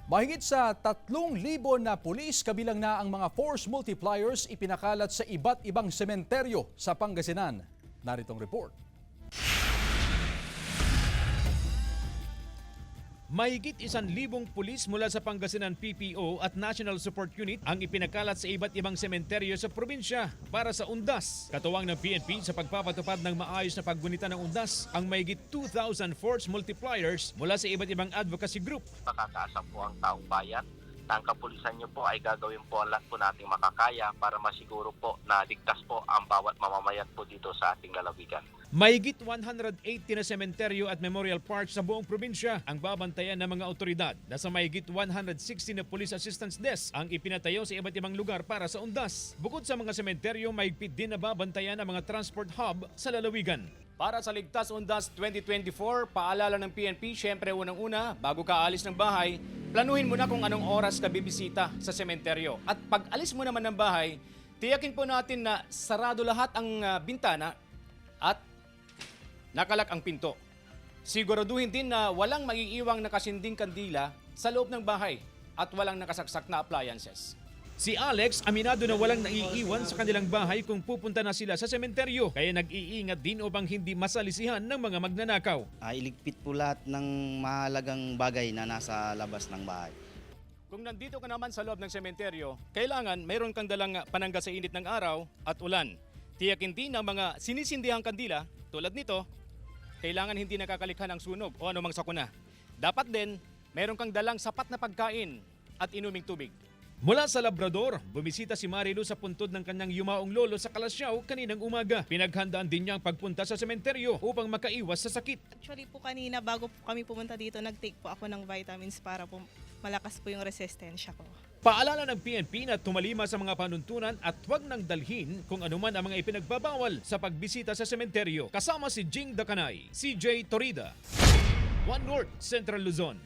Mahigit sa 3,000 na pulis kabilang na ang mga force multipliers ipinakalat sa iba't ibang sementeryo sa Pangasinan. Naritong report. Mahigit 1,000 pulis mula sa Pangasinan PPO at National Support Unit ang ipinakalat sa iba't ibang sementeryo sa probinsya para sa undas. Katuwang ng PNP sa pagpapatupad ng maayos na paggunita ng undas ang mahigit 2,000 force multipliers mula sa iba't ibang advocacy group. Pakakaasa po ang taong bayan. Ang kapulisan niyo po ay gagawin po ang lahat po nating makakaya para masiguro po na ligtas po ang bawat mamamayan po dito sa ating lalawigan. Mahigit 180 na sementeryo at memorial parks sa buong probinsya ang babantayan ng mga otoridad. Nasa mahigit 160 na police assistance desk ang ipinatayo sa iba't ibang lugar para sa undas. Bukod sa mga sementeryo, mahigpit din na babantayan ang mga transport hub sa lalawigan. Para sa Ligtas Undas 2024, paalala ng PNP, syempre unang-una, bago ka alis ng bahay, planuhin mo na kung anong oras ka bibisita sa sementeryo. At pag alis mo naman ng bahay, tiyakin po natin na sarado lahat ang bintana at nakalak ang pinto. Siguraduhin din na walang maiiwang nakasinding kandila sa loob ng bahay at walang nakasaksak na appliances. Si Alex, aminado na walang naiiwan sa kanilang bahay kung pupunta na sila sa sementeryo. Kaya nag-iingat din upang hindi masalisihan ng mga magnanakaw. Iligpit po lahat ng mahalagang bagay na nasa labas ng bahay. Kung nandito ka naman sa loob ng sementeryo, kailangan mayroon kang dalang panangga sa init ng araw at ulan. Tiyakin din ang mga sinisindihang kandila tulad nito, kailangan hindi nakakalikha ng sunog o anumang sakuna. Dapat din, mayroon kang dalang sapat na pagkain at inuming tubig. Mula sa Labrador, bumisita si Marilu sa puntod ng kanyang yumaong lolo sa Kalasyaw kaninang umaga. Pinaghandaan din niya ang pagpunta sa sementeryo upang makaiwas sa sakit. Actually po kanina bago po kami pumunta dito, nag-take po ako ng vitamins para po malakas po yung resistensya ko. Paalala ng PNP na tumalima sa mga panuntunan at huwag nang dalhin kung anuman ang mga ipinagbabawal sa pagbisita sa sementeryo. Kasama si Jing Dakanay, CJ Torida, One North, Central Luzon.